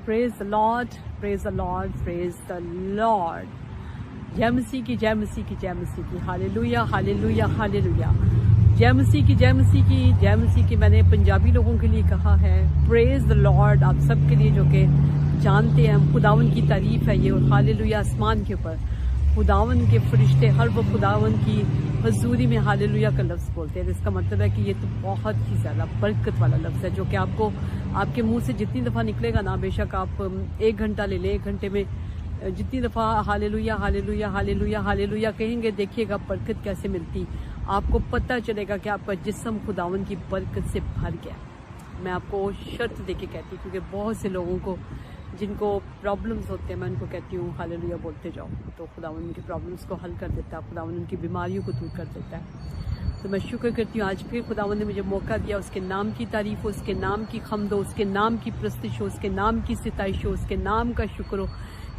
Praise the Lord, praise the Lord, praise the Lord. जय मसीह की, जय मसीह की, जय मसीह की। Hallelujah, hallelujah, hallelujah. जय मसीह की, जय मसीह की, जय मसीह की। मैंने पंजाबी लोगों के लिए कहा है प्रेज द लॉर्ड, आप सबके लिए जो कि जानते हैं हम खुदावन की तारीफ है ये। और हालेलुया आसमान के ऊपर खुदावन के फरिश्ते हर वो खुदावन की हजूरी में हालेलुया का लफ्ज़ बोलते हैं। इसका मतलब है कि ये तो बहुत ही ज़्यादा बरकत वाला लफ्ज़ है जो कि आपको आपके मुंह से जितनी दफ़ा निकलेगा ना, बेशक आप 1 घंटा ले लें, 1 घंटे में जितनी दफ़ा हालेलुया हालेलुया हालेलुया हालेलुया कहेंगे, देखिएगा बरकत कैसे मिलती। आपको पता चलेगा कि आपका जिस्म खुदावन की बरकत से भर गया। मैं आपको शर्त दे के कहती हूँ, क्योंकि बहुत से लोगों को जिनको प्रॉब्लम्स होते हैं, मैं उनको कहती हूँ हालेलुया बोलते जाओ, तो खुदावन उनकी प्रॉब्लम्स को हल कर देता है, खुदावन उनकी बीमारियों को दूर कर देता है। तो मैं शुक्र करती हूँ आज फिर खुदावन ने मुझे मौका दिया। उसके नाम की तारीफ हो, उसके नाम की खम्द हो, उसके नाम की प्रस्तिश हो, उसके नाम की सिताइश हो, उसके नाम का शुक्र हो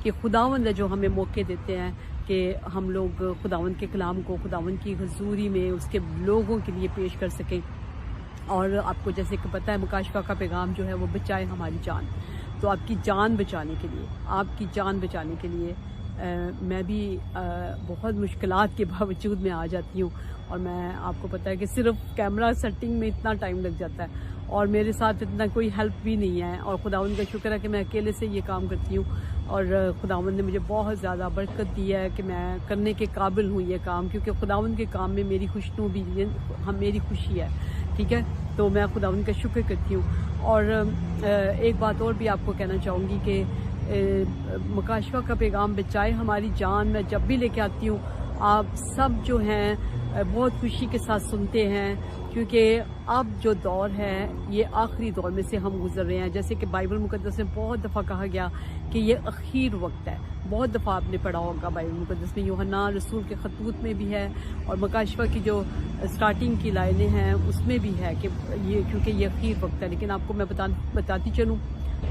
कि खुदावन है जो हमें मौके देते हैं कि हम लोग खुदावन के कलाम को खुदावन की हजूरी में उसके लोगों के लिए पेश कर सकें। और आपको जैसे कि पता है मुकाशफा का पैगाम जो है वो बचाए हमारी जान। तो आपकी जान बचाने के लिए, आपकी जान बचाने के लिए मैं भी बहुत मुश्किलात के बावजूद मैं आ जाती हूँ। और मैं आपको पता है कि सिर्फ कैमरा सेटिंग में इतना टाइम लग जाता है और मेरे साथ इतना कोई हेल्प भी नहीं है। और खुदावन का शुक्र है कि मैं अकेले से ये काम करती हूँ और खुदावन ने मुझे बहुत ज़्यादा बरकत दी है कि मैं करने के काबिल हूँ ये काम, क्योंकि खुदावन के काम में मेरी खुशनूदी मेरी खुशी है। ठीक है, तो मैं खुदावन का शुक्र करती हूँ। और एक बात और भी आपको कहना चाहूँगी कि मुकाशफा का पैगाम बचाए हमारी जान मैं जब भी लेके आती हूँ, आप सब जो हैं बहुत खुशी के साथ सुनते हैं, क्योंकि अब जो दौर है ये आखिरी दौर में से हम गुजर रहे हैं। जैसे कि बाइबल मुकद्दस में बहुत दफ़ा कहा गया कि ये आखिर वक्त है। बहुत दफ़ा आपने पढ़ा होगा बाइबल मुकद्दस में, यूहन्ना रसूल के खतूत में भी है और मुकाशफा की जो स्टार्टिंग की लाइनें हैं उसमें भी है कि ये क्योंकि ये आखिर वक्त है। लेकिन आपको मैं बताती चलूँ,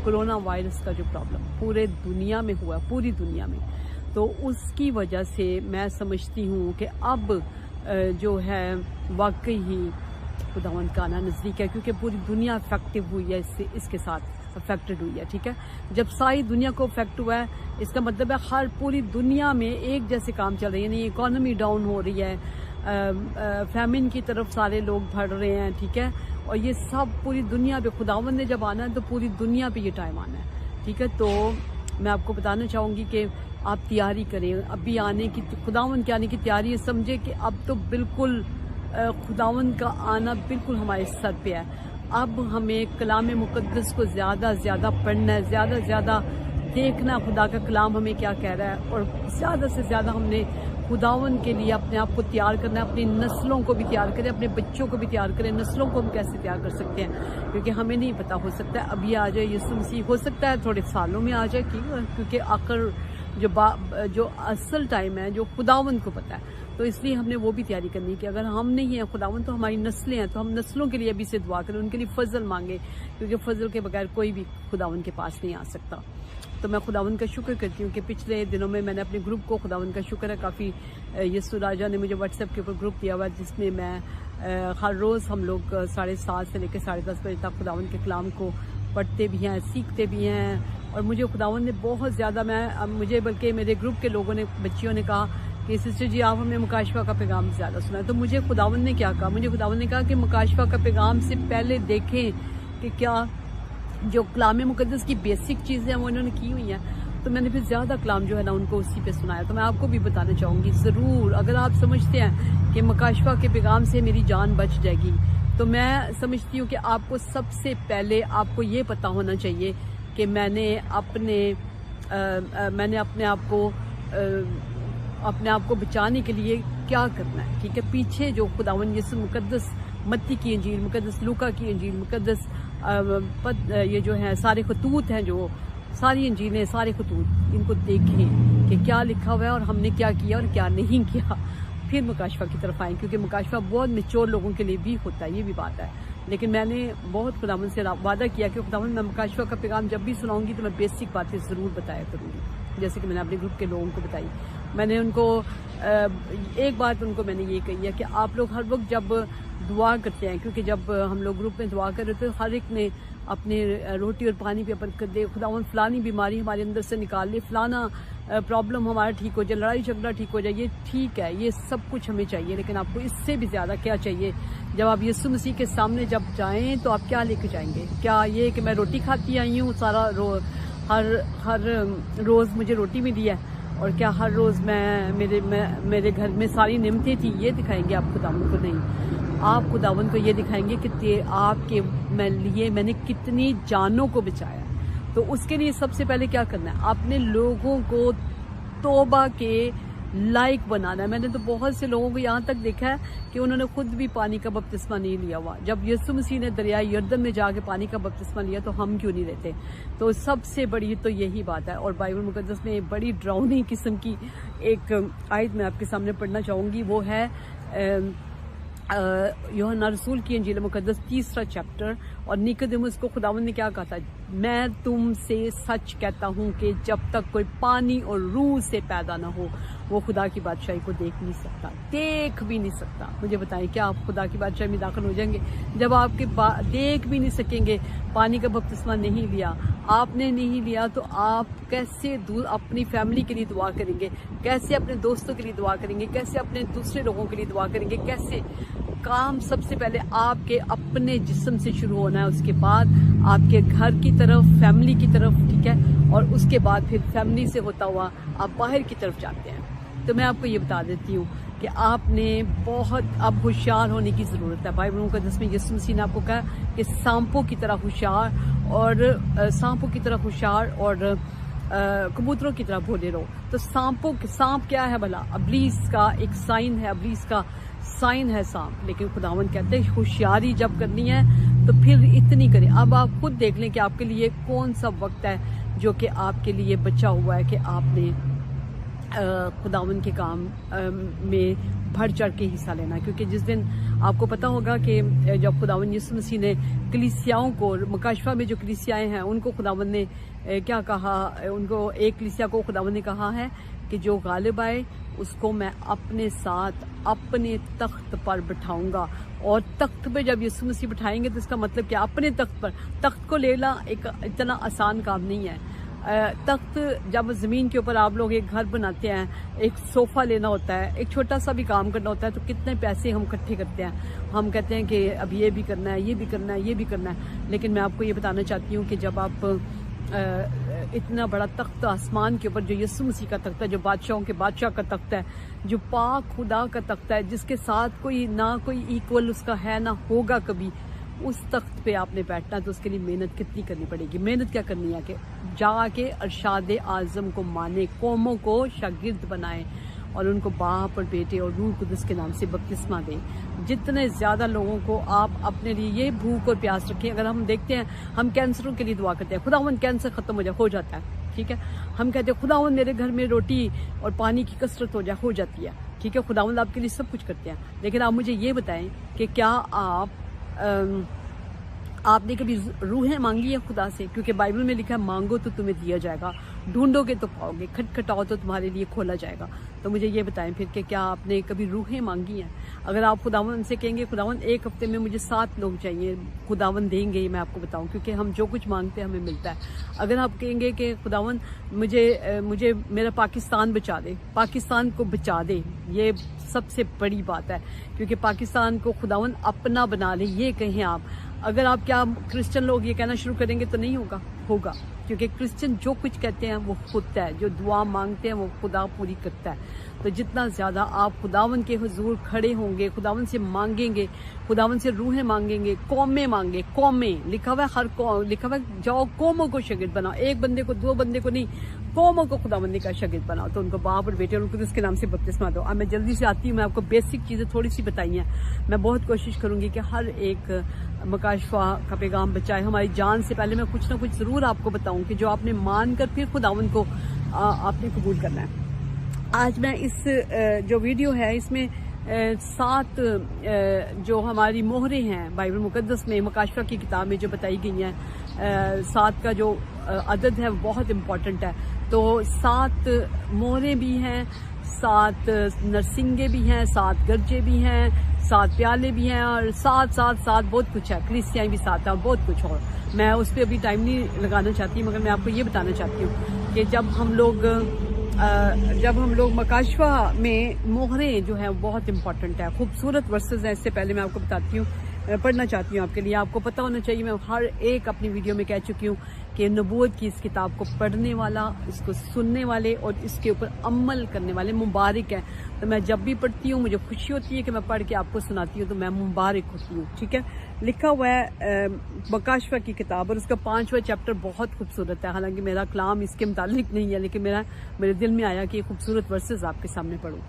कोरोना वायरस का जो प्रॉब्लम पूरे दुनिया में हुआ, पूरी दुनिया में, तो उसकी वजह से मैं समझती हूँ कि अब जो है वाकई ही खुदावंद का आना नज़दीक है, क्योंकि पूरी दुनिया अफेक्टिव हुई है, इसके साथ अफेक्टेड हुई है। ठीक है, जब सारी दुनिया को अफेक्ट हुआ है, इसका मतलब है हर पूरी दुनिया में एक जैसे काम चल रहे हैं, यानी इकॉनमी डाउन हो रही है, फैमिन की तरफ सारे लोग बढ़ रहे हैं। ठीक है, और ये सब पूरी दुनिया पे खुदावंद ने जब आना है तो पूरी दुनिया पे ये टाइम आना है। ठीक है, तो मैं आपको बताना चाहूँगी कि आप तैयारी करें अभी आने की, खुदावंद के आने की तैयारी है। समझे कि अब तो बिल्कुल खुदावंद का आना बिल्कुल हमारे सर पे है। अब हमें कलाम मुकद्दस को ज़्यादा से ज़्यादा पढ़ना है, ज़्यादा से ज़्यादा देखना खुदा का कलाम हमें क्या कह रहा है, और ज़्यादा से ज़्यादा हमने खुदावन के लिए अपने आप को तैयार करना है। अपनी नस्लों को भी तैयार करें, अपने बच्चों को भी तैयार करें। नस्लों को हम कैसे तैयार कर सकते हैं, क्योंकि हमें नहीं पता, हो सकता है अभी आ जाए यीशु मसीह, हो सकता है थोड़े सालों में आ जाए, क्योंकि आखिर जो असल टाइम है जो खुदावन को पता है। तो इसलिए हमने वो भी तैयारी करनी है कि अगर हम नहीं हैं खुदावन तो हमारी नस्लें हैं, तो हम नस्लों के लिए अभी से दुआ करें, उनके लिए फजल मांगे, क्योंकि फजल के बगैर कोई भी खुदावन के पास नहीं आ सकता। तो मैं खुदावन का शुक्र करती हूँ कि पिछले दिनों में मैंने अपने ग्रुप को, खुदावन का शुक्र है, काफ़ी यीशु राजा ने मुझे व्हाट्सएप के ऊपर ग्रुप दिया हुआ है, जिसमें मैं हर रोज़ हम लोग 7:30 से लेकर 10:30 बजे तक खुदावन के कलाम को पढ़ते भी हैं, सीखते भी हैं। और मुझे खुदावन ने बहुत ज़्यादा मुझे बल्कि मेरे ग्रुप के लोगों ने, बच्चियों ने कहा कि सिस्टर जी आप हमें मुकाशफा का पैगाम ज़्यादा सुना। तो मुझे खुदावन ने क्या कहा, मुझे खुदावन ने कहा कि मुकाशफा का पैगाम से पहले देखें कि क्या जो कलाम मुकद्दस की बेसिक चीज़ें हैं वो इन्होंने की हुई हैं। तो मैंने फिर ज़्यादा कलाम जो है ना उनको उसी पे सुनाया। तो मैं आपको भी बताना चाहूँगी, ज़रूर अगर आप समझते हैं कि मुकाशफा के पैगाम से मेरी जान बच जाएगी, तो मैं समझती हूँ कि आपको सबसे पहले आपको ये पता होना चाहिए कि मैंने अपने आप को बचाने के लिए क्या करना है। ठीक है, पीछे जो खुदावन यीशु मुकद्दस मत्ती की इंजील, मुकद्दस लूका की इंजील, मुकद्दस ये जो है सारे खतूत हैं, जो सारी इंजीलें, सारे खतूत, इनको देखें कि क्या लिखा हुआ है और हमने क्या किया और क्या नहीं किया, फिर मुकाशफा की तरफ आएँ, क्योंकि मुकाशफा बहुत मैच्योर लोगों के लिए भी होता है, ये भी बात है। लेकिन मैंने बहुत खुदावन से वादा किया कि खुदावन मैं मुकाशफा का पैगाम जब भी सुनाऊंगी तो मैं बेसिक बातें ज़रूर बताया करूँगी, जैसे कि मैंने अपने ग्रुप के लोगों को बताई। मैंने उनको एक बात उनको मैंने ये कही है कि आप लोग हर वक्त जब दुआ करते हैं, क्योंकि जब हम लोग ग्रुप में दुआ कर रहे थे हर एक ने अपने रोटी और पानी पे बरकत दे। खुदावन फलानी बीमारी हमारे अंदर से निकाल ले, फलाना प्रॉब्लम हमारा ठीक हो जाए, लड़ाई झगड़ा ठीक हो जाए। ये ठीक है, ये सब कुछ हमें चाहिए, लेकिन आपको इससे भी ज़्यादा क्या चाहिए? जब आप यीशु मसीह के सामने जब जाएं तो आप क्या लेके जाएंगे? क्या ये कि मैं रोटी खाती आई हूँ सारा हर रोज़ मुझे रोटी मिली है, और क्या हर रोज़ मेरे घर में सारी निमतें थी? ये दिखाएंगे आप खुदावन को? नहीं, आप खुदावन को ये दिखाएंगे कि आपके लिए मैंने कितनी जानों को बचाया। तो उसके लिए सबसे पहले क्या करना है? अपने लोगों को तौबा के लायक बनाना है। मैंने तो बहुत से लोगों को यहाँ तक देखा है कि उन्होंने खुद भी पानी का बपतिस्मा नहीं लिया हुआ। जब यीशु मसीह ने दरिया यरदन में जाके पानी का बपतिस्मा लिया तो हम क्यों नहीं लेते? तो सबसे बड़ी तो यही बात है। और बाइबल मुकद्दस में बड़ी ड्राउनी किस्म की एक आयत मैं आपके सामने पढ़ना चाहूँगी। वो है यूहन्ना रसूल की इंजील मुकद्दस 3 चैप्टर। और निकोदेमुस को खुदावंद ने क्या कहा था? मैं तुमसे सच कहता हूँ कि जब तक कोई पानी और रूह से पैदा ना हो वो खुदा की बादशाही को देख नहीं सकता, देख भी नहीं सकता। मुझे बताएं, क्या आप खुदा की बादशाही में दाखिल हो जाएंगे? जब आपके देख भी नहीं सकेंगे, पानी का बपतिस्मा नहीं लिया, आपने नहीं लिया, तो आप कैसे अपनी फैमिली के लिए दुआ करेंगे? कैसे अपने दोस्तों के लिए दुआ करेंगे? कैसे अपने दूसरे लोगों के लिए दुआ करेंगे? कैसे? काम सबसे पहले आपके अपने जिस्म से शुरू होना है, उसके बाद आपके घर की तरफ, फैमिली की तरफ, ठीक है, और उसके बाद फिर फैमिली से होता हुआ आप बाहर की तरफ जाते हैं। तो मैं आपको ये बता देती हूँ कि आपने बहुत अब होशियार होने की ज़रूरत है। बाइबल मुकद्दस में यीशु मसीह ने आपको कहा कि सांपों की तरह होशियार और कबूतरों की तरह भोले रहो। तो सांप क्या है भला? अबलीस का एक साइन है, अबलीस का साइन है सांप। लेकिन खुदावंद कहते हैं होशियारी जब करनी है तो फिर इतनी करें। अब आप खुद देख लें कि आपके लिए कौन सा वक्त है जो कि आपके लिए बचा हुआ है कि आपने खुदावंद के काम में बढ़ चढ़ के हिस्सा लेना। क्योंकि जिस दिन आपको पता होगा कि जब खुदावंद यीशु मसीह ने कलीसियाओं को, मकाशफा में जो कलीसियाएं हैं उनको खुदावंद ने क्या कहा? उनको एक कलीसिया को खुदावंद ने कहा है कि जो गालिब आए उसको मैं अपने साथ अपने तख्त पर बिठाऊंगा। और तख्त पे जब यीशु मसीह बिठाएंगे तो इसका मतलब क्या? अपने तख्त को लेना एक इतना आसान काम नहीं है। तख्त जब ज़मीन के ऊपर आप लोग एक घर बनाते हैं, एक सोफ़ा लेना होता है, एक छोटा सा भी काम करना होता है, तो कितने पैसे हम इकट्ठे करते हैं। हम कहते हैं कि अब ये भी करना है, ये भी करना है, ये भी करना है। लेकिन मैं आपको ये बताना चाहती हूँ कि जब आप इतना बड़ा तख्त आसमान के ऊपर, जो यीशु मसीह का तख्त है, जो बादशाहों के बादशाह का तख्त है, जो पाक खुदा का तख्त है, जिसके साथ कोई इक्वल उसका है ना होगा कभी, उस तख्त पे आपने बैठना, तो उसके लिए मेहनत कितनी करनी पड़ेगी? मेहनत क्या करनी है कि जाके अरशाद आज़म को माने, कौमों को शागिर्द बनाए और उनको बाप और बेटे और रूह कुदस के नाम से बपतिस्मा दें। जितने ज़्यादा लोगों को आप अपने लिए ये भूख और प्यास रखें। अगर हम देखते हैं, हम कैंसरों के लिए दुआ करते हैं, खुदावंद कैंसर ख़त्म हो जाता है, ठीक है। हम कहते हैं खुदावंद मेरे घर में रोटी और पानी की कसरत हो जाती है, ठीक है। खुदावंद आपके लिए सब कुछ करते हैं। लेकिन आप मुझे ये बताएं कि क्या आपने कभी रूहें मांगी है खुदा से? क्योंकि बाइबल में लिखा है मांगो तो तुम्हें दिया जाएगा, ढूंढोगे तो पाओगे, खटखटाओ तो तुम्हारे लिए खोला जाएगा। तो मुझे ये बताएं फिर कि क्या आपने कभी रूहें मांगी हैं? अगर आप खुदावंद से कहेंगे खुदावंद एक हफ्ते में मुझे 7 लोग चाहिए, खुदावंद देंगे, ये मैं आपको बताऊं, क्योंकि हम जो कुछ मांगते हैं हमें मिलता है। अगर आप कहेंगे कि खुदावंद मुझे मेरा पाकिस्तान बचा दे, पाकिस्तान को बचा दे, ये सबसे बड़ी बात है। क्योंकि पाकिस्तान को खुदावंद अपना बना ले, ये कहें आप। अगर आप क्या क्रिश्चियन लोग ये कहना शुरू करेंगे तो नहीं होगा। क्योंकि क्रिश्चियन जो कुछ कहते हैं वो खुद है, जो दुआ मांगते हैं वो खुदा पूरी करता है। तो जितना ज़्यादा आप खुदावंद के हुजूर खड़े होंगे, खुदावंद से मांगेंगे, खुदावंद से रूहें मांगेंगे, कौमें लिखा हुआ है, लिखा हुआ है जाओ कौमों को शागिर्द बनाओ। एक बंदे को, 2 बंदे को नहीं, कौमों को खुदावंद का शागिर्द बनाओ। तो उनको बाप और बेटे और उनको उसके नाम से बपतिस्मा दो। अब मैं जल्दी से आती हूँ, मैं आपको बेसिक चीज़ें थोड़ी सी बताई हैं। मैं बहुत कोशिश करूँगी कि हर एक मकाशफा का पैगाम बचाए। हमारी जान से पहले मैं कुछ ना कुछ ज़रूर आपको बताऊँ कि जो आपने मानकर फिर खुदावंद को आपने कबूल करना है। आज मैं इस जो वीडियो है इसमें 7 जो हमारी मोहरें हैं बाइबल मुकद्दस में, मकाशफा की किताब में जो बताई गई हैं, 7 का जो अदद है बहुत इम्पॉर्टेंट है। तो 7 मोहरें भी हैं, 7 नरसिंगे भी हैं, 7 गरजे भी हैं, 7 प्याले भी हैं और 7 बहुत कुछ है, क्रिस्टियाँ भी 7 है और बहुत कुछ और। मैं उस पर अभी टाइम नहीं लगाना चाहती, मगर मैं आपको ये बताना चाहती हूँ कि जब हम लोग मकाशवा में मोहरें जो है बहुत इंपॉर्टेंट है, खूबसूरत वर्सेस हैं। इससे पहले मैं आपको बताती हूँ, पढ़ना चाहती हूँ आपके लिए, आपको पता होना चाहिए। मैं हर एक अपनी वीडियो में कह चुकी हूँ कि नबूवत की इस किताब को पढ़ने वाला, इसको सुनने वाले और इसके ऊपर अमल करने वाले मुबारक हैं। तो मैं जब भी पढ़ती हूँ मुझे खुशी होती है कि मैं पढ़ के आपको सुनाती हूँ, तो मैं मुबारक होती हूँ। ठीक है, लिखा हुआ है मकाशवा की किताब और उसका 5वां चैप्टर बहुत खूबसूरत है। हालांकि मेरा कलाम इसके मुतालिक नहीं है, लेकिन मेरे दिल में आया कि खूबसूरत वर्सेस आपके सामने पढ़ूँ।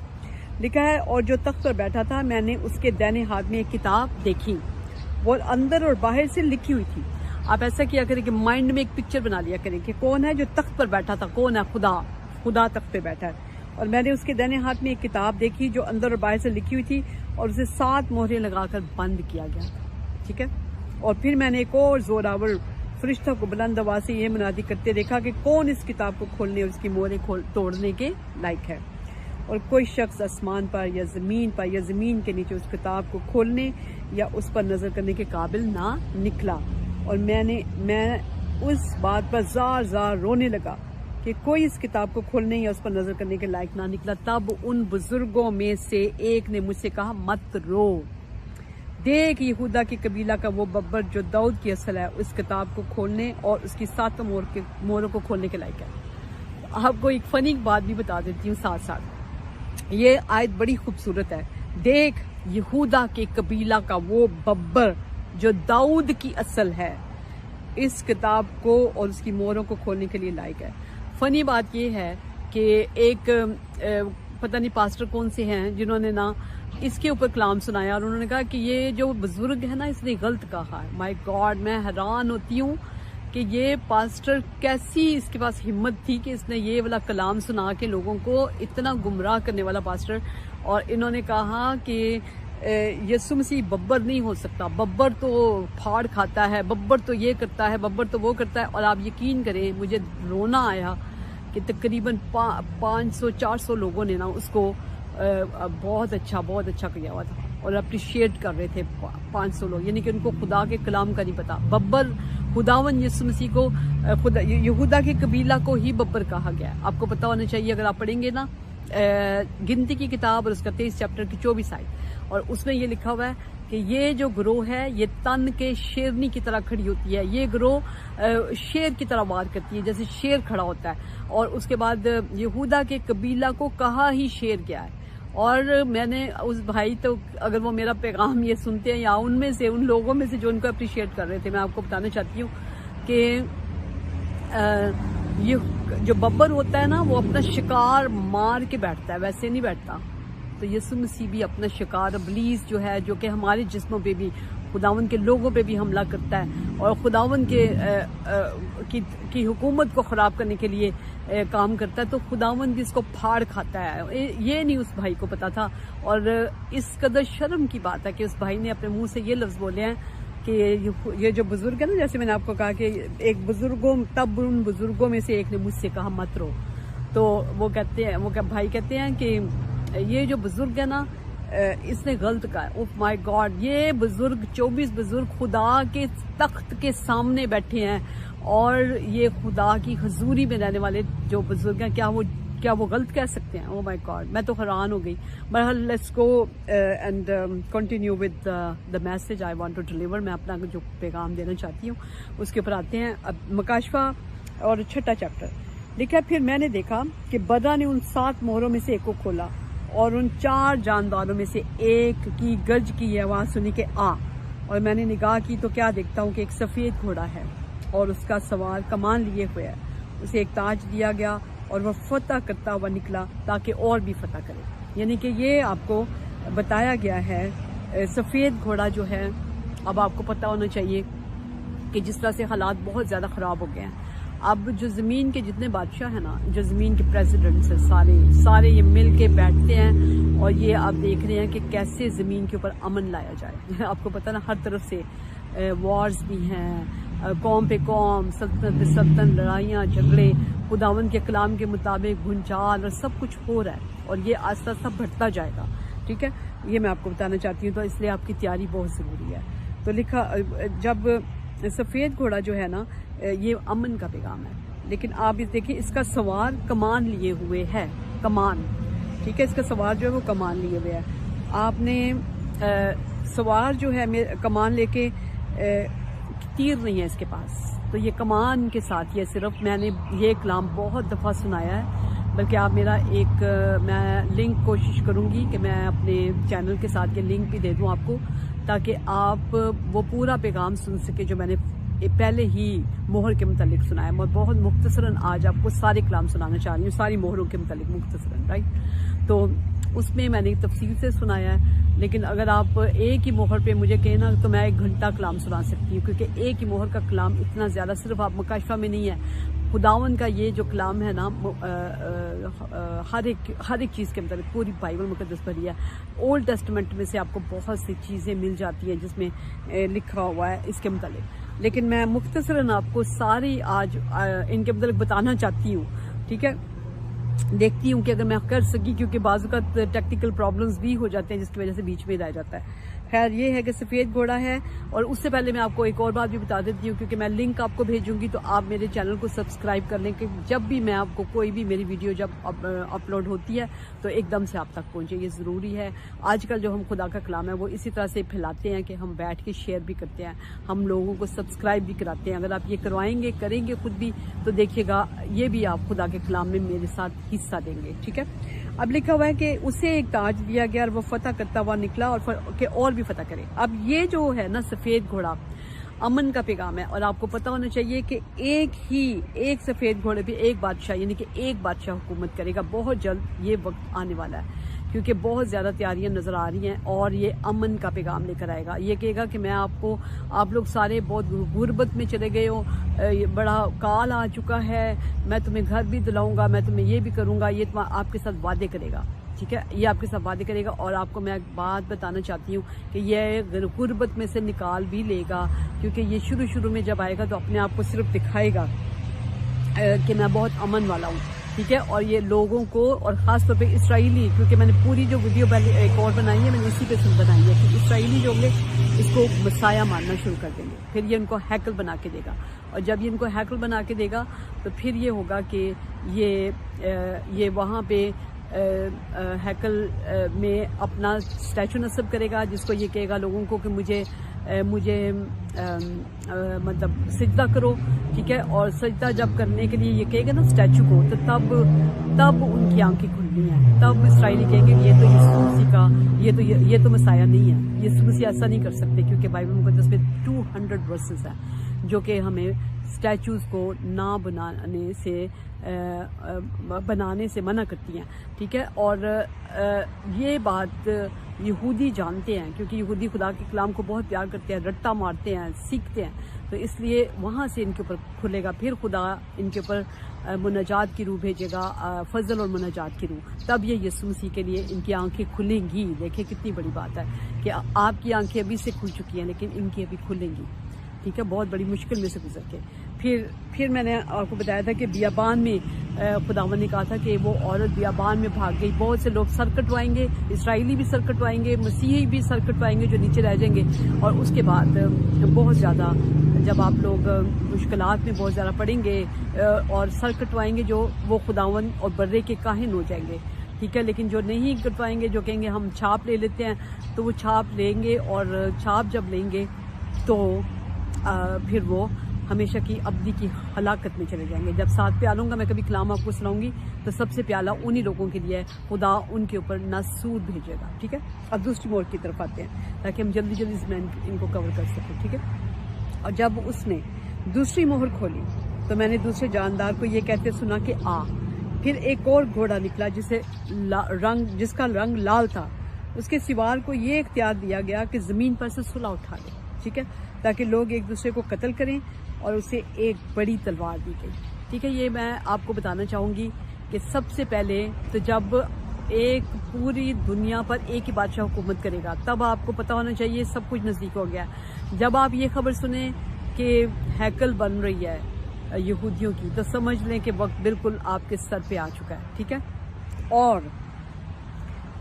लिखा है, और जो तख्त पर बैठा था मैंने उसके दाहिने हाथ में एक किताब देखी, वो अंदर और बाहर से लिखी हुई थी। आप ऐसा किया करें कि माइंड में एक पिक्चर बना लिया करें कि कौन है जो तख्त पर बैठा था, कौन है? खुदा तख्त पे बैठा है। और मैंने उसके दाहिने हाथ में एक किताब देखी जो अंदर और बाहर से लिखी हुई थी और उसे 7 मोहरें लगाकर बंद किया गया। ठीक है, और फिर मैंने एक और जोरावर फरिश्ता को बुलंद आवाज से यह मुनादी करते देखा कि कौन इस किताब को खोलने और इसकी मोहरें तोड़ने के लायक है। और कोई शख्स आसमान पर या ज़मीन के नीचे उस किताब को खोलने या उस पर नज़र करने के काबिल ना निकला। और मैं उस बात पर ज़ार रोने लगा कि कोई इस किताब को खोलने या उस पर नज़र करने के लायक ना निकला। तब उन बुजुर्गों में से एक ने मुझसे कहा, मत रो, देख यहूदा की कबीला का वो बब्बर जो दाऊद की असल है, उस किताब को खोलने और उसकी 7 मोहरों को खोलने के लायक है। आपको एक फनी बात भी बता देती हूँ साथ साथ, ये आयत बड़ी खूबसूरत है। देख यहूदा के कबीला का वो बब्बर जो दाऊद की असल है, इस किताब को और उसकी मोहरों को खोलने के लिए लायक है। फनी बात ये है कि एक पता नहीं पास्टर कौन से हैं जिन्होंने ना इसके ऊपर कलाम सुनाया और उन्होंने कहा कि ये जो बुजुर्ग है ना, इसने गलत कहा है। माय गॉड, मैं हैरान होती हूँ कि ये पास्टर कैसी इसके पास हिम्मत थी कि इसने ये वाला कलाम सुना के लोगों को इतना गुमराह करने वाला पास्टर। और इन्होंने कहा कि यीशु मसीह बब्बर नहीं हो सकता, बब्बर तो फाड़ खाता है, बब्बर तो ये करता है, बब्बर तो वो करता है। और आप यकीन करें, मुझे रोना आया कि तकरीबन 500-400 लोगों ने ना उसको बहुत अच्छा किया हुआ था और अप्रिशिएट कर रहे थे। 500 लोग, यानी कि उनको खुदा के कलाम का नहीं पता। बब्बर खुदावन यीशु मसीह को यहूदा के कबीला को ही बब्बर कहा गया है। आपको पता होना चाहिए, अगर आप पढ़ेंगे ना गिनती की किताब और उसका 23 चैप्टर की 24 आयत, और उसमें ये लिखा हुआ है कि ये जो ग्रोह है ये तन के शेरनी की तरह खड़ी होती है। ये ग्रोह शेर की तरह वार करती है, जैसे शेर खड़ा होता है। और उसके बाद यहूदा के कबीला को कहा ही शेर गया है। और मैंने उस भाई, तो अगर वो मेरा पैगाम ये सुनते हैं या उनमें से उन लोगों में से जो उनको अप्रिशिएट कर रहे थे, मैं आपको बताना चाहती हूँ कि ये जो बब्बर होता है ना, वो अपना शिकार मार के बैठता है, वैसे नहीं बैठता। तो यीशु मसीह भी अपना शिकार इब्लीस जो है, जो कि हमारे जिस्मों पे भी, खुदावन के लोगों पे भी हमला करता है और खुदावन की हुकूमत को ख़राब करने के लिए काम करता है, तो खुदावन भी इसको फाड़ खाता है। ये नहीं उस भाई को पता था। और इस कदर शर्म की बात है कि उस भाई ने अपने मुंह से ये लफ्ज़ बोले हैं कि ये जो बुजुर्ग है ना, जैसे मैंने आपको कहा कि एक तब उन बुजुर्गों में से एक ने मुझसे कहा, मत रो। तो वो भाई कहते हैं कि ये जो बुजुर्ग है ना, इसने गलत कहा है। ओह माय गॉड, ये बुजुर्ग 24 बुजुर्ग खुदा के तख्त के सामने बैठे हैं और ये खुदा की हजूरी में रहने वाले जो बुजुर्ग हैं, क्या वो गलत कह सकते हैं? ओह माय गॉड, मैं तो हैरान हो गई। बहरहाल let's go and continue with the message I want to deliver. मैं अपना जो पैगाम देना चाहती हूँ उसके ऊपर आते हैं। अब मकाशवा और 6वां चैप्टर लिखा, फिर मैंने देखा कि बदरा ने उन 7 मोहरों में से एक को खोला और उन 4 जानदारों में से एक की गर्ज की आवाज़ सुनी कि आ। और मैंने निगाह की तो क्या देखता हूँ कि एक सफ़ेद घोड़ा है और उसका सवार कमान लिए हुए है। उसे एक ताज दिया गया और वह फतह करता हुआ निकला ताकि और भी फतह करे। यानी कि ये आपको बताया गया है सफ़ेद घोड़ा जो है। अब आपको पता होना चाहिए कि जिस तरह से हालात बहुत ज़्यादा ख़राब हो गए हैं, अब जो ज़मीन के जितने बादशाह हैं ना, जो ज़मीन के प्रेसिडेंट्स हैं, सारे ये मिल के बैठते हैं और ये आप देख रहे हैं कि कैसे ज़मीन के ऊपर अमन लाया जाए। आपको पता ना, हर तरफ से वॉर्स भी हैं, कौम पे कौम, सल्तनत पे सल्तनत, लड़ाइयाँ झगड़े, खुदावन के कलाम के मुताबिक भूचाल और सब कुछ हो रहा है और ये आस्ता आस्ता बढ़ता जाएगा। ठीक है, ये मैं आपको बताना चाहती हूँ, तो इसलिए आपकी तैयारी बहुत ज़रूरी है। तो लिखा, जब सफ़ेद घोड़ा जो है ना, ये अमन का पैगाम है, लेकिन आप इस देखिए, इसका सवार कमान लिए हुए है, कमान। ठीक है, इसका सवार जो है वो कमान लिए हुए है। आपने सवार जो है कमान लेके, तीर नहीं है इसके पास, तो ये कमान के साथ ये सिर्फ, मैंने ये कलाम बहुत दफ़ा सुनाया है, बल्कि आप मेरा मैं लिंक कोशिश करूँगी कि मैं अपने चैनल के साथ ये लिंक भी दे दूँ आपको, ताकि आप वो पूरा पैगाम सुन सके जो मैंने पहले ही मोहर के मुतालिक सुनाया। मैं बहुत मुख्तसरन आज आपको सारे कलाम सुनाना चाह रही हूँ, सारी मोहरों के मुतालिक मुख्तसरन, राइट। तो उसमें मैंने तफसील से सुनाया है, लेकिन अगर आप एक ही मोहर पे मुझे कहना तो मैं 1 घंटा कलाम सुना सकती हूँ, क्योंकि एक ही मोहर का कलाम इतना ज़्यादा, सिर्फ आप मुकाशफा में नहीं है, खुदावन का ये जो कलाम है ना, हर एक चीज़ के मतलब पूरी बाइबल मुकद्दस भरी है। ओल्ड टेस्टमेंट में से आपको बहुत सी चीज़ें मिल जाती हैं जिसमें लिखा हुआ है इसके मतलब, लेकिन मैं मुख्तसरन आपको सारी आज इनके मतलब बताना चाहती हूँ। ठीक है, देखती हूँ कि अगर मैं कर सकी, क्योंकि बाज़ का टेक्निकल प्रॉब्लम्स भी हो जाते हैं जिसकी वजह से बीच में रह जाता है। खैर, ये है कि सफ़ेद घोड़ा है। और उससे पहले मैं आपको एक और बात भी बता देती हूँ, क्योंकि मैं लिंक आपको भेजूंगी, तो आप मेरे चैनल को सब्सक्राइब कर लें कि जब भी मैं आपको कोई भी मेरी वीडियो जब अपलोड होती है तो एकदम से आप तक पहुँचे, ये ज़रूरी है। आजकल जो हम खुदा का कलाम है वो इसी तरह से फैलाते हैं कि हम बैठ के शेयर भी करते हैं, हम लोगों को सब्सक्राइब भी कराते हैं। अगर आप ये करवाएंगे, करेंगे खुद भी, तो देखिएगा ये भी आप खुदा के कलाम में मेरे साथ हिस्सा देंगे। ठीक है, अब लिखा हुआ है कि उसे एक ताज दिया गया और वो फतह करता हुआ निकला और भी फतह करे। अब ये जो है ना सफ़ेद घोड़ा, अमन का पैगाम है, और आपको पता होना चाहिए कि एक सफ़ेद घोड़े पे एक बादशाह, यानी कि एक बादशाह हुकूमत करेगा। बहुत जल्द ये वक्त आने वाला है, क्योंकि बहुत ज़्यादा तैयारियां नज़र आ रही हैं, और ये अमन का पैगाम लेकर आएगा। ये कहेगा कि मैं आप लोग सारे बहुत गुर्बत में चले गए हो, बड़ा काल आ चुका है, मैं तुम्हें घर भी दिलाऊंगा, मैं तुम्हें ये भी करूंगा। ये आपके साथ वादे करेगा। ठीक है, ये आपके साथ वादे करेगा। और आपको मैं एक बात बताना चाहती हूँ कि ये गुर्बत में से निकाल भी लेगा, क्योंकि ये शुरू में जब आएगा तो अपने आप को सिर्फ दिखाएगा कि मैं बहुत अमन वाला हूँ। ठीक है, और ये लोगों को, और ख़ास तौर पे इसराइली, क्योंकि मैंने पूरी जो वीडियो पहले एक और बनाई है, मैंने इसी पे सुन बनाई है कि इसराइली जो होंगे इसको मसाया मानना शुरू कर देंगे। फिर ये इनको हैकल बना के देगा, और जब ये इनको हैकल बना के देगा तो फिर ये होगा कि ये वहाँ पे हैकल में अपना स्टैचू नस्ब करेगा, जिसको ये कहेगा लोगों को कि मुझे मतलब सजदा करो। ठीक है, और सजदा जब करने के लिए ये कहेगा ना स्टैचू को, तो तब उनकी आंखें खुलनी है। तब इसराइली कहेंगे ये तो यीशु मसीह का, ये तो मसाया नहीं है, यीशु मसीह ऐसा नहीं कर सकते, क्योंकि बाइबल मुकद्दस में 200 वर्सेस है जो कि हमें स्टैचूज को ना बनाने से मना करती हैं। ठीक है, और ये बात यहूदी जानते हैं, क्योंकि यहूदी खुदा के कलाम को बहुत प्यार करते हैं, रट्टा मारते हैं, सीखते हैं, तो इसलिए वहाँ से इनके ऊपर खुलेगा। फिर खुदा इनके ऊपर मुनाजात की रूह भेजेगा, फजल और मुनाजात की रूह, तब ये यीशु मसीह के लिए इनकी आंखें खुलेंगी। देखिए कितनी बड़ी बात है कि आपकी आंखें अभी से खुल चुकी हैं, लेकिन इनकी अभी खुलेंगी। ठीक है, बहुत बड़ी मुश्किल में से गुजर के फिर मैंने आपको बताया था कि बियाबान में खुदावन ने कहा था कि वो औरत बियाबान में भाग गई। बहुत से लोग सर कटवाएंगे, इसराइली भी सर कटवाएंगे, मसीही भी सर कटवाएंगे जो नीचे रह जाएंगे, और उसके बाद बहुत ज़्यादा जब आप लोग मुश्किलात में बहुत ज़्यादा पड़ेंगे और सर कटवाएंगे, जो वो खुदावन और बर्रे के काहिन हो जाएंगे। ठीक है, लेकिन जो नहीं कटवाएंगे, जो कहेंगे हम छाप ले लेते हैं, तो वो छाप लेंगे, और छाप जब लेंगे तो फिर वो हमेशा की अब्दी की हलाकत में चले जाएंगे। जब 7 प्यालों का मैं कभी कलाम आपको सुनाऊंगी, तो सबसे प्याला उन्हीं लोगों के लिए है, खुदा उनके ऊपर नासूर भेजेगा। ठीक है, अब दूसरी मोड़ की तरफ आते हैं ताकि हम जल्दी इसमें इनको कवर कर सकें। ठीक है, और जब उसने दूसरी मोहर खोली तो मैंने दूसरे जानदार को ये कहते सुना कि आ। फिर एक और घोड़ा निकला जिसका रंग लाल था। उसके सिवार को ये इख्तियार दिया गया कि जमीन पर से सुलह उठा ले। ठीक है, ताकि लोग एक दूसरे को कत्ल करें, और उसे एक बड़ी तलवार दी गई। ठीक है, ये मैं आपको बताना चाहूँगी कि सबसे पहले तो जब एक पूरी दुनिया पर एक ही बादशाह हुकूमत करेगा, तब आपको पता होना चाहिए सब कुछ नज़दीक हो गया। जब आप ये खबर सुने के हैकल बन रही है यहूदियों की, तो समझ लें कि वक्त बिल्कुल आपके सर पे आ चुका है, ठीक है। और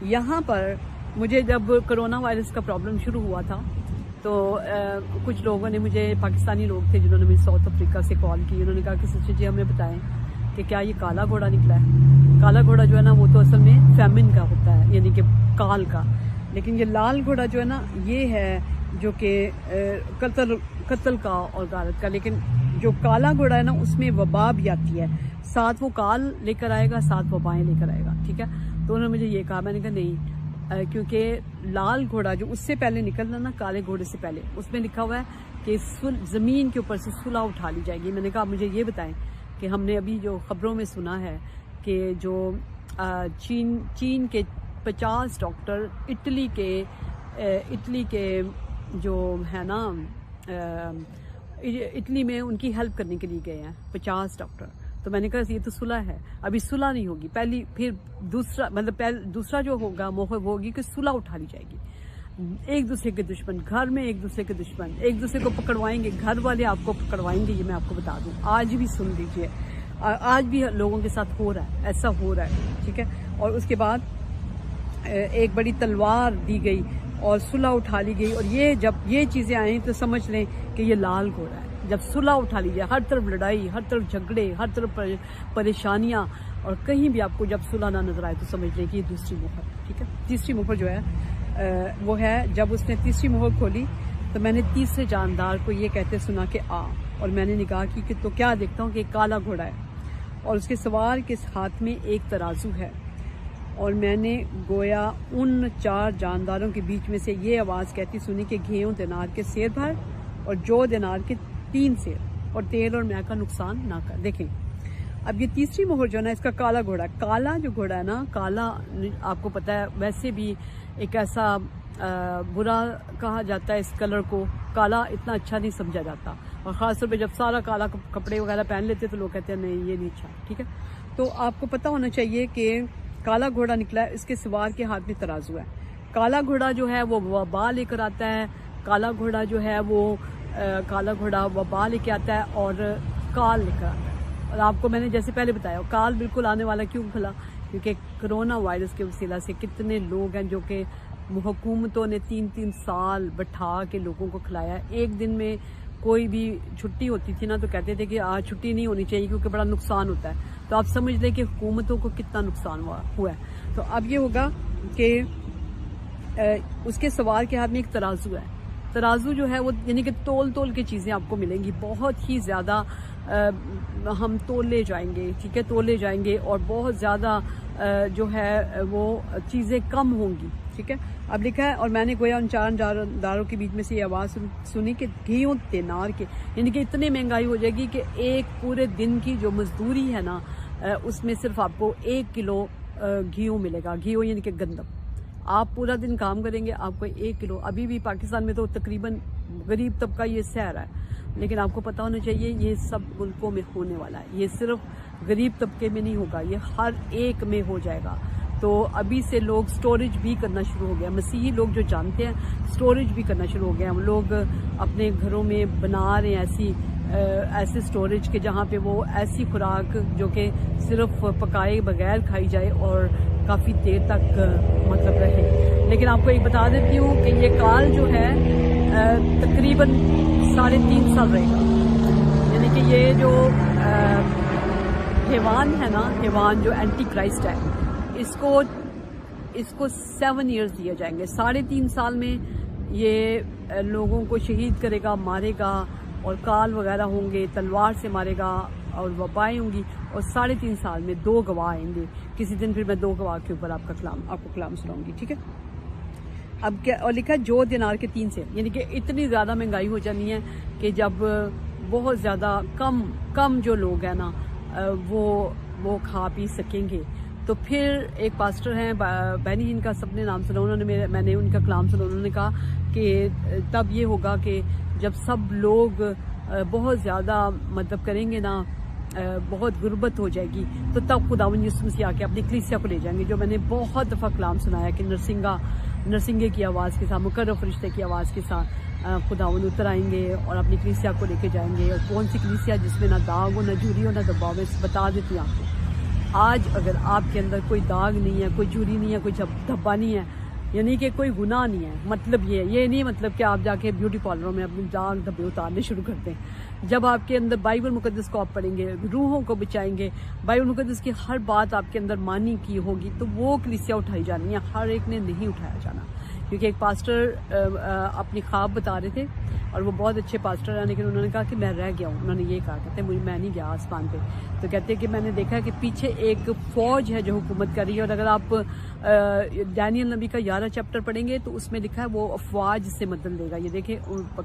यहाँ पर मुझे जब कोरोना वायरस का प्रॉब्लम शुरू हुआ था तो कुछ लोगों ने मुझे, पाकिस्तानी लोग थे जिन्होंने मुझे साउथ अफ्रीका से कॉल की, उन्होंने कहा कि सच्ची जी हमें बताएं कि क्या ये काला घोड़ा निकला है। काला घोड़ा जो है ना वो तो असल में फैमिन का होता है, यानी कि काल का, लेकिन ये लाल घोड़ा जो है ना ये है जो कि कत्ल का और गारत का। लेकिन जो काला घोड़ा है ना उसमें वबा भी आती है, साथ वो काल लेकर आएगा, साथ वबाएं लेकर आएगा, ठीक है। तो उन्होंने मुझे ये कहा, मैंने कहा नहीं, क्योंकि लाल घोड़ा जो उससे पहले निकलना ना, काले घोड़े से पहले, उसमें लिखा हुआ है कि ज़मीन के ऊपर से सुलह उठा ली जाएगी। मैंने कहा मुझे ये बताएं कि हमने अभी जो खबरों में सुना है कि जो चीन के 50 डॉक्टर इटली के जो है ना इटली में उनकी हेल्प करने के लिए गए हैं 50 डॉक्टर। तो मैंने कहा ये तो सुलह है, अभी सुलह नहीं होगी, पहली फिर दूसरा, मतलब दूसरा जो होगा वो होगी कि सुलह उठा ली जाएगी। एक दूसरे के दुश्मन, घर में एक दूसरे के दुश्मन एक दूसरे को पकड़वाएंगे, घर वाले आपको पकड़वाएंगे, ये मैं आपको बता दूं। आज भी सुन लीजिए, आज भी लोगों के साथ हो रहा है, ऐसा हो रहा है, ठीक है। और उसके बाद एक बड़ी तलवार दी गई और सुलह उठा ली गई, और ये जब ये चीज़ें आई तो समझ लें कि ये लाल घोड़ा है। जब सुलह उठा लीजिए, हर तरफ लड़ाई, हर तरफ झगड़े, हर तरफ परेशानियां, और कहीं भी आपको जब सुलह ना नजर आए तो समझ लें कि ये दूसरी मोहर, ठीक है। तीसरी मोहर जो है वो है जब उसने तीसरी मोहर खोली तो मैंने तीसरे जानदार को ये कहते सुना कि आ, और मैंने निगाह की कि तो क्या देखता हूँ कि काला घोड़ा है और उसके सवार के हाथ में एक तराजू है, और मैंने गोया उन 4 जानदारों के बीच में से ये आवाज़ कहती सुनी कि घेयों दिनार के सेर भर और जो दिनार के 3 सेर, और तेल और मैं का नुकसान ना कर। देखें अब ये तीसरी मोहर जो है ना, इसका काला घोड़ा, काला जो घोड़ा है ना, काला आपको पता है वैसे भी एक ऐसा बुरा कहा जाता है, इस कलर को काला इतना अच्छा नहीं समझा जाता, और ख़ासतौर पे जब सारा काला कपड़े वगैरह पहन लेते तो लोग कहते हैं नहीं ये नहीं अच्छा, ठीक है। तो आपको पता होना चाहिए कि काला घोड़ा निकला है, इसके सवार के हाथ में तराजू है। काला घोड़ा जो है वो वबा लेकर आता है, काला घोड़ा जो है वो काला घोड़ा वबा लेके आता है और काल लेकर आता है। और आपको मैंने जैसे पहले बताया काल बिल्कुल आने वाला क्यों खुला, क्योंकि कोरोना वायरस के वसीला से कितने लोग हैं जो कि हुकूमतों ने 3-3 साल बैठा के लोगों को खिलाया। एक दिन में कोई भी छुट्टी होती थी ना तो कहते थे कि आज छुट्टी नहीं होनी चाहिए क्योंकि बड़ा नुकसान होता है। तो आप समझ लें कि हुकूमतों को कितना नुकसान हुआ है। तो अब ये होगा कि उसके सवार के हाथ में एक तराजू है। तराजू जो है वो यानी कि तोल के चीज़ें आपको मिलेंगी, बहुत ही ज़्यादा हम तोले जाएंगे, ठीक है, तोले जाएंगे और बहुत ज़्यादा जो है वो चीज़ें कम होंगी, ठीक है। अब लिखा है और मैंने गोया उन 4 जानदारों के बीच में से ये आवाज़ सुनी कि घेयों दिनार के, यानी कि इतनी महंगाई हो जाएगी कि एक पूरे दिन की जो मजदूरी है ना उसमें सिर्फ आपको 1 किलो घेयों मिलेगा। घेयों यानी कि गंदम, आप पूरा दिन काम करेंगे आपको 1 किलो। अभी भी पाकिस्तान में तो तकरीबन गरीब तबका ये सह रहा है, लेकिन आपको पता होना चाहिए ये सब मुल्कों में होने वाला है। ये सिर्फ गरीब तबके में नहीं होगा, ये हर एक में हो जाएगा। तो अभी से लोग स्टोरेज भी करना शुरू हो गया, मसीही लोग जो जानते हैं स्टोरेज भी करना शुरू हो गया। हम लोग अपने घरों में बना रहे हैं ऐसे स्टोरेज के जहाँ पे वो ऐसी खुराक जो कि सिर्फ पकाए बगैर खाई जाए और काफ़ी देर तक मतलब रहे। लेकिन आपको एक बता देती हूँ कि ये काल जो है तकरीबन 3.5 साल रहेगा, यानी कि ये जो हेवान है ना, हेवान जो एंटी क्राइस्ट है, इसको 7 ईयर्स दिए जाएंगे। 3.5 साल में ये लोगों को शहीद करेगा, मारेगा, और काल वगैरह होंगे, तलवार से मारेगा और वबाएं होंगी। और 3.5 साल में 2 गवाह आएंगे। किसी दिन फिर मैं 2 गवाह के ऊपर आपको कलाम सुनाऊंगी, ठीक है। अब क्या और लिखा है जो दिनार के 3 से, यानी कि इतनी ज़्यादा महंगाई हो जानी है कि जब बहुत ज़्यादा कम जो लोग हैं ना वो खा पी सकेंगे। तो फिर एक पास्टर हैं बैनी, जिनका सबने नाम सुना, मैंने उनका कलाम सुना। उन्होंने कहा कि तब ये होगा कि जब सब लोग बहुत ज़्यादा मतलब करेंगे ना, बहुत गुर्बत हो जाएगी, तो तब खुदावंद यीशु मसीह आके अपनी कलीसिया को ले जाएंगे। जो मैंने बहुत दफ़ा कलाम सुनाया कि नरसिंगे की आवाज़ के साथ, मुकर्रब फरिश्ते की आवाज़ के साथ खुदावंद उतर आएंगे और अपनी कलीसिया को लेके जाएंगे। और कौन सी कलीसिया जिसमें ना दाग हो, ना झुर्री हो, ना दबाव। मैं बता देती हूँ आपको, आज अगर आपके अंदर कोई दाग नहीं है, कोई झुर्री नहीं है, कोई धब्बा नहीं है, यानी कि कोई गुनाह नहीं है, मतलब ये नहीं मतलब कि आप जाके ब्यूटी पार्लरों में अपनी दाग धब्बे उतारने शुरू कर दें। जब आपके अंदर बाइबल मुकद्दस को आप पढ़ेंगे, रूहों को बचाएंगे, बाइबल मुकद्दस की हर बात आपके अंदर मानी की होगी, तो वो कलीसिया उठाई जानी है। हर एक ने नहीं उठाया जाना, क्योंकि एक पास्टर अपनी ख्वाब बता रहे थे और वो बहुत अच्छे पास्टर हैं, लेकिन उन्होंने कहा कि मैं रह गया हूँ। उन्होंने ये कहा, कहते मुझे मैं नहीं गया आसमान पे। तो कहते हैं कि मैंने देखा कि पीछे एक फौज है जो हुकूमत कर रही है। और अगर आप दानियल नबी का 11 चैप्टर पढ़ेंगे तो उसमें लिखा है वो अफवाज से मदद लेगा। ये देखें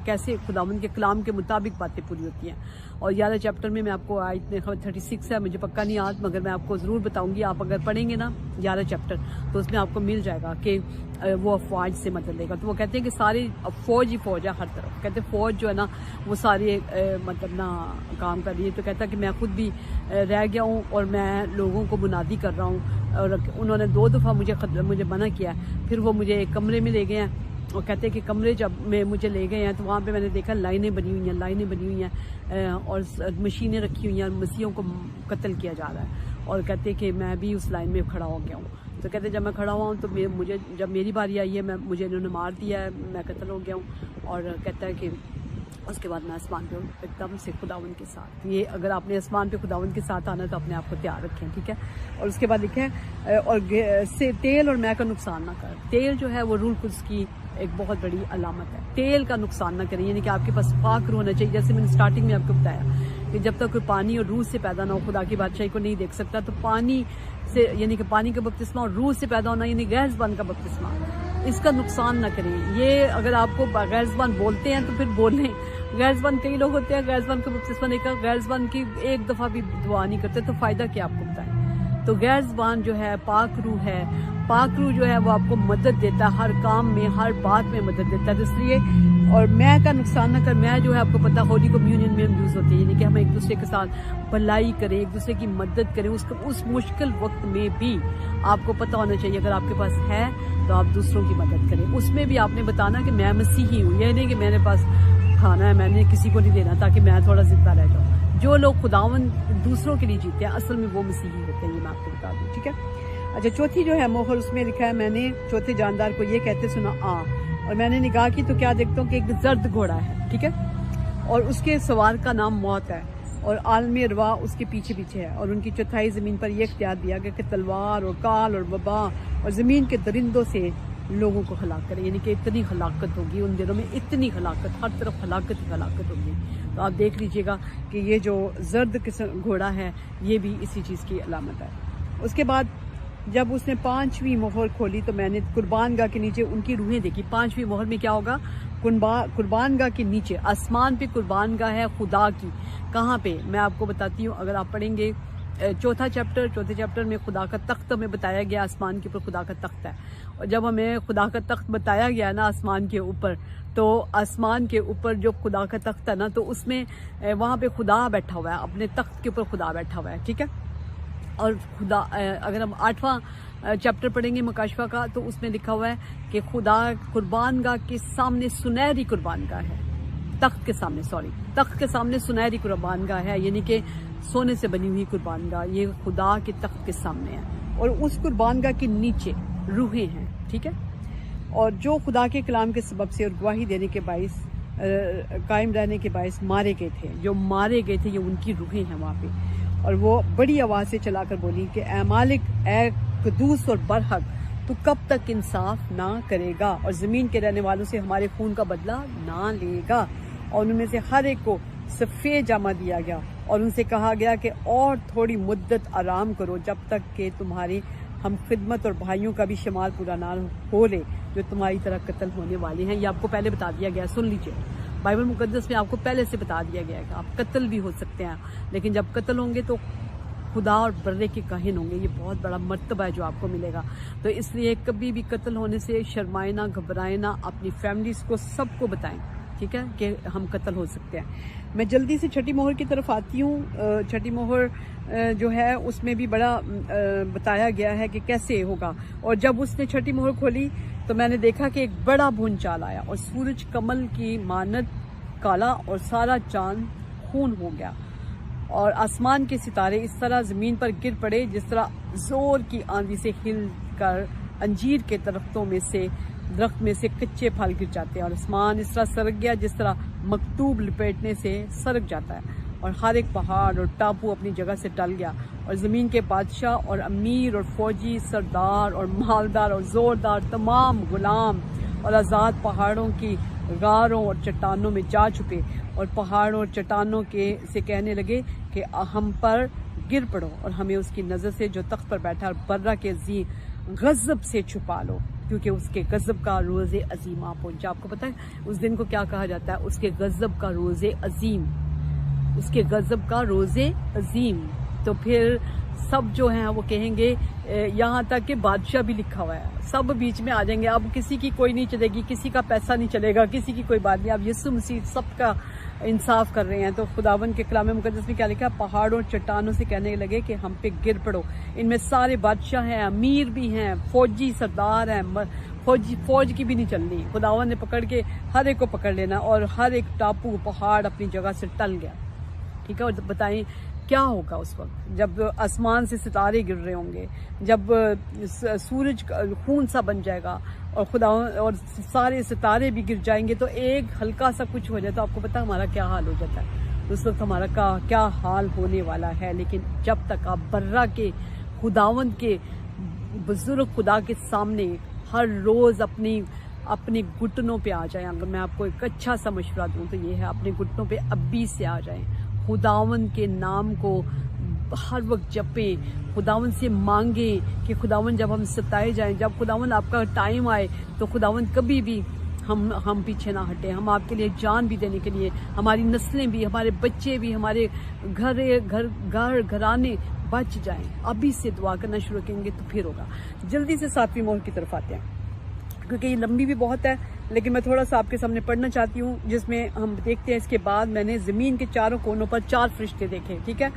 कैसे खुदावंद के कलाम के मुताबिक बातें पूरी होती हैं। और 11 चैप्टर में मैं आपको आयत में 36 है, मुझे पक्का नहीं याद, मगर मैं आपको ज़रूर बताऊंगी। आप अगर पढ़ेंगे ना 11 चैप्टर तो उसमें आपको मिल जाएगा कि वो अफवाज से मदद लेगा। तो वो कहते हैं कि सारी फौज ही फौज है हर तरफ। कहते फौज जो है ना वो सारी मतलब ना काम कर रही है। तो कहता है कि मैं खुद भी रह गया हूँ और मैं लोगों को मुनादी कर रहा हूँ। और उन्होंने 2 दफ़ा मुझे मना किया। फिर वो मुझे एक कमरे में ले गए हैं और कहते हैं कि कमरे जब में मुझे ले गए हैं तो वहाँ पे मैंने देखा लाइनें बनी हुई हैं और मशीनें रखी हुई हैं, मसीहों को कत्ल किया जा रहा है। और कहते हैं कि मैं भी उस लाइन में खड़ा हो गया हूँ। तो कहते जब मैं खड़ा हुआ हूँ तो मुझे जब मेरी बारी आई है मुझे इन्होंने मार दिया है, मैं कत्ल हो गया हूँ। और कहता है कि उसके बाद मैं आसमान पे एकदम से खुदावंद के साथ। ये अगर आपने आसमान पे खुदावंद के साथ आना तो अपने आप को तैयार रखें, ठीक है। और उसके बाद लिखा है और से तेल और मैं का नुकसान ना कर। तेल जो है वो रूह कुद्स की एक बहुत बड़ी अलामत है। तेल का नुकसान ना करें, यानी कि आपके पास पाक रूह होना चाहिए। जैसे मैंने स्टार्टिंग में आपको बताया कि जब तक कोई पानी और रूह से पैदा ना हो खुदा की बादशाही को नहीं देख सकता। तो पानी से यानी कि पानी का बपतिस्मा और रूह से पैदा होना यानी गैर ज़बान का बपतिस्मा, इसका नुकसान ना करें। ये अगर आपको गैर ज़बान बोलते हैं तो फिर बोलें। गैर ज़बान कई लोग होते हैं गैर ज़बान का बपतिस्मा लेकर गैर ज़बान की एक दफ़ा भी दुआ नहीं करते, तो फ़ायदा क्या आपको बताएं। तो गैर ज़बान जो है पाक रूह है। पाक रूह जो है वो आपको मदद देता है, हर काम में हर बात में मदद देता है। तो इसलिए और मैं का नुकसान ना कर, मैं जो है आपको पता होली कम्युनियन में यूज़ होती है, यानी कि हम एक दूसरे के साथ भलाई करें, एक दूसरे की मदद करें। उस मुश्किल वक्त में भी आपको पता होना चाहिए अगर आपके पास है तो आप दूसरों की मदद करें। उसमें भी आपने बताना कि मैं मसीही हूँ, यह नहीं कि मेरे पास खाना है मैंने किसी को नहीं देना ताकि मैं थोड़ा जिंदा रह जाऊँ। जो लोग खुदावन दूसरों के लिए जीते हैं असल में वो मसीही होते हैं, ये मैं आपको बता दूँ, ठीक है। अच्छा, चौथी जो है मोहर, उसमें लिखा है मैंने चौथे जानदार को ये कहते सुना और मैंने निगाह की तो क्या देखता हूँ कि एक जर्द घोड़ा है, ठीक है, और उसके सवार का नाम मौत है और आलमी अरवा उसके पीछे पीछे है। और उनकी चौथाई ज़मीन पर यह इख्तियार दिया गया कि तलवार और काल और वबा और ज़मीन के दरिंदों से लोगों को हलाक करें। यानी कि इतनी हलाकत होगी उन दिनों में, इतनी हलाकत, हर तरफ हलाकत ही हलाकत होगी। तो आप देख लीजिएगा कि ये जो जर्द किस्म घोड़ा है ये भी इसी चीज़ की अलामत है। उसके बाद जब उसने 5वीं मोहर खोली तो मैंने कुर्बानगाह के नीचे उनकी रूहें देखी। 5वीं मोहर में क्या होगा? कुर्बानगाह के नीचे आसमान पे कुर्बानगाह है खुदा की। कहाँ पे? मैं आपको बताती हूँ। अगर आप पढ़ेंगे चौथे चैप्टर में खुदा का तख्त हमें बताया गया, आसमान के ऊपर खुदा का तख्त है। और जब हमें खुदा का तख्त बताया गया ना आसमान के ऊपर, तो आसमान के ऊपर जो खुदा का तख्त है ना, तो उसमें वहाँ पे खुदा बैठा हुआ है, अपने तख्त के ऊपर खुदा बैठा हुआ है, ठीक है। और खुदा अगर हम 8वां चैप्टर पढ़ेंगे मुकाशफा का तो उसमें लिखा हुआ है कि खुदा कुर्बानगाह के सामने सुनहरी कुर्बानगाह है, तख्त के सामने सुनहरी कुर्बानगाह है, यानी कि सोने से बनी हुई कुर्बानगाह ये खुदा के तख्त के सामने है। और उस कुर्बानगाह के नीचे रूहें हैं, ठीक है। और जो खुदा के कलाम के सबब से और गवाही देने के बाइस कायम रहने के बाइस मारे गए थे, जो मारे गए थे ये उनकी रूहें हैं वहाँ पे। और वो बड़ी आवाज़ से चलाकर बोली कि ए मालिक, ए कदूस और बरहक, तू कब तक इंसाफ ना करेगा और ज़मीन के रहने वालों से हमारे खून का बदला ना लेगा। और उनमें से हर एक को सफ़ेद जामा दिया गया और उनसे कहा गया कि और थोड़ी मुद्दत आराम करो जब तक कि तुम्हारी हम खिदमत और भाइयों का भी शमाल पूरा ना हो ले जो तुम्हारी तरह कत्ल होने वाले हैं। ये आपको पहले बता दिया गया, सुन लीजिए। बाइबल मुकद्दस में आपको पहले से बता दिया गया है कि आप कत्ल भी हो सकते हैं, लेकिन जब कत्ल होंगे तो खुदा और बर्रे के काहिन होंगे। ये बहुत बड़ा मर्तबा है जो आपको मिलेगा। तो इसलिए कभी भी कत्ल होने से शर्माए ना, घबराए ना, अपनी फैमिलीज़ को सबको बताएं, ठीक है, कि हम कत्ल हो सकते हैं। मैं जल्दी से छठी मोहर की तरफ आती हूँ। छठी मोहर जो है उसमें भी बड़ा बताया गया है कि कैसे होगा। और जब उसने छठी मोहर खोली तो मैंने देखा कि एक बड़ा भूचाल आया और सूरज कमल की मानद काला और सारा चांद खून हो गया और आसमान के सितारे इस तरह जमीन पर गिर पड़े जिस तरह जोर की आंधी से हिलकर अंजीर के दरख्त में से कच्चे फल गिर जाते हैं और आसमान इस तरह सरक गया जिस तरह मकतूब लपेटने से सरक जाता है और हर एक पहाड़ और टापू अपनी जगह से टल गया और ज़मीन के बादशाह और अमीर और फौजी, सरदार और मालदार और ज़ोरदार तमाम गुलाम और आज़ाद पहाड़ों की गारों और चट्टानों में जा छुपे और पहाड़ों और चट्टानों से कहने लगे कि हम पर गिर पड़ो और हमें उसकी नज़र से जो तख्त पर बैठा और बर्रा के अजीम गज़ब से छुपा लो, क्योंकि उसके गज़ब का रोज़े अजीम आ पहुंचा। आपको पता है उस दिन को क्या कहा जाता है? उसके गज़ब का रोज़े अजीम, उसके गज़ब का रोज़े अजीम। तो फिर सब जो हैं वो कहेंगे, यहाँ तक कि बादशाह भी लिखा हुआ है, सब बीच में आ जाएंगे। अब किसी की कोई नहीं चलेगी, किसी का पैसा नहीं चलेगा, किसी की कोई बात नहीं। अब यीशु मसीह सबका इंसाफ कर रहे हैं। तो खुदावन के कलाम मुकद्दस में क्या लिखा? पहाड़ों और चट्टानों से कहने लगे कि हम पे गिर पड़ो। इनमें सारे बादशाह हैं, अमीर भी हैं, फौजी सरदार हैं, फौज की भी नहीं चलनी। खुदावन ने पकड़ के हर एक को पकड़ लेना और हर एक टापू पहाड़ अपनी जगह से टल गया। ठीक है, और बताएं क्या होगा उस वक्त जब आसमान से सितारे गिर रहे होंगे, जब सूरज खून सा बन जाएगा और खुदा और सारे सितारे भी गिर जाएंगे, तो एक हल्का सा कुछ हो जाए तो आपको पता हमारा क्या हाल हो जाता है। तो उस वक्त हमारा क्या हाल होने वाला है। लेकिन जब तक आप बर्रा के खुदावंद के बुजुर्ग खुदा के सामने हर रोज अपने घुटनों पे आ जाएं, अगर मैं आपको एक अच्छा सा मशवरा दूं तो ये है, अपने घुटनों पे अभी से आ जाएं, खुदावन के नाम को हर वक्त जपे, खुदावन से मांगे कि खुदावन जब हम सताए जाएं, जब खुदावन आपका टाइम आए तो खुदावन कभी भी हम पीछे ना हटे। हम आपके लिए जान भी देने के लिए, हमारी नस्लें भी, हमारे बच्चे भी, हमारे घराने बच जाएं। अभी से दुआ करना शुरू करेंगे तो फिर होगा। जल्दी से 7वीं मोहर की तरफ आते हैं, क्योंकि ये लंबी भी बहुत है, लेकिन मैं थोड़ा सा आपके सामने पढ़ना चाहती हूँ, जिसमें हम देखते हैं इसके बाद मैंने ज़मीन के चारों कोनों पर 4 फरिश्ते देखे। ठीक है,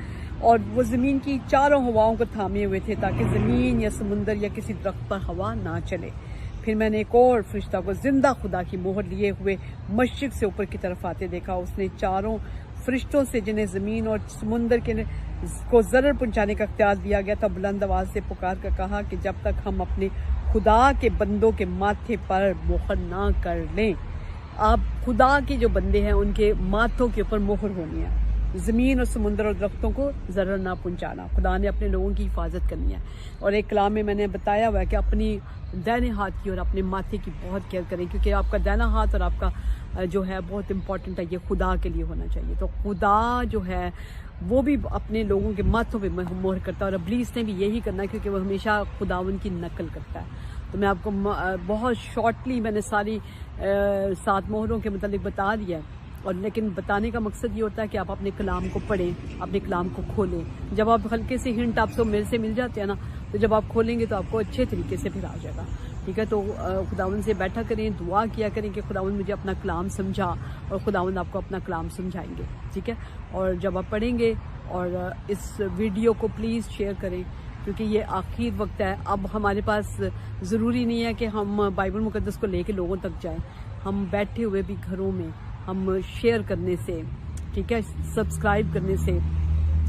और वो ज़मीन की चारों हवाओं को थामे हुए थे ताकि ज़मीन या समुंदर या किसी दरख्त पर हवा ना चले। फिर मैंने एक और फरिश्ता को जिंदा खुदा की मोहर लिए हुए मशरिक से ऊपर की तरफ आते देखा। उसने चारों फरिश्तों से, जिन्हें ज़मीन और समुंदर को ज़रर पहुँचाने का इख्तियार दिया गया था, बुलंद आवाज़ से पुकार कर कहा कि जब तक हम अपने खुदा के बंदों के माथे पर मोहर ना कर लें। आप खुदा के जो बंदे हैं उनके माथों के ऊपर मोहर होनी है। ज़मीन और समुंदर और दरख्तों को ज़रर ना पहुंचाना। खुदा ने अपने लोगों की हिफाजत करनी है। और एक कलाम में मैंने बताया हुआ है कि अपनी दाहिने हाथ की और अपने माथे की बहुत केयर करें, क्योंकि आपका दाहिना हाथ और आपका जो है बहुत इंपॉर्टेंट है, ये खुदा के लिए होना चाहिए। तो खुदा जो है वो भी अपने लोगों के माथों पे मोहर करता है, और इब्लीस ने भी यही करना है, क्योंकि वो हमेशा खुदावन की नकल करता है। तो मैं आपको बहुत शॉर्टली मैंने सारी 7 मोहरों के मतलब बता दिया है, और लेकिन बताने का मकसद ये होता है कि आप अपने कलाम को पढ़ें, अपने कलाम को खोलें। जब आप हल्के से हिंट आपको मेरे से मिल जाते हैं ना, तो जब आप खोलेंगे तो आपको अच्छे तरीके से फिर आ जाएगा। ठीक है, तो खुदावन से बैठा करें, दुआ किया करें कि खुदावन मुझे अपना कलाम समझा, और खुदावन आपको अपना कलाम समझाएंगे। ठीक है, और जब आप पढ़ेंगे और इस वीडियो को प्लीज़ शेयर करें, क्योंकि ये आखिर वक्त है। अब हमारे पास ज़रूरी नहीं है कि हम बाइबल मुकद्दस को लेके लोगों तक जाएं। हम बैठे हुए भी घरों में हम शेयर करने से, ठीक है, सब्सक्राइब करने से,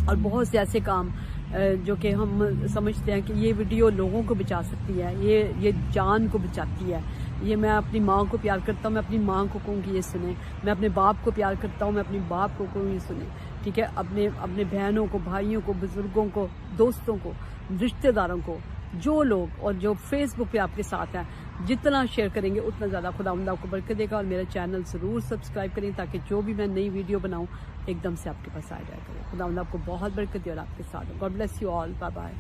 और बहुत से ऐसे काम जो कि हम समझते हैं कि ये वीडियो लोगों को बचा सकती है, ये जान को बचाती है। ये मैं अपनी माँ को प्यार करता हूँ, मैं अपनी माँ को कहूँगी ये सुने। मैं अपने बाप को प्यार करता हूँ, मैं अपने बाप को कहूँगी सुने। ठीक है, अपने बहनों को, भाइयों को, बुजुर्गों को, दोस्तों को, रिश्तेदारों को, जो लोग और जो फेसबुक पे आपके साथ हैं, जितना शेयर करेंगे उतना ज़्यादा खुदावंद आपको बरकत देगा। और मेरा चैनल ज़रूर सब्सक्राइब करें, ताकि जो भी मैं नई वीडियो बनाऊँ एकदम से आपके पास आ जाया करे। खुदावंद आपको बहुत बरकत दे और आपके साथ। God bless you all, bye bye.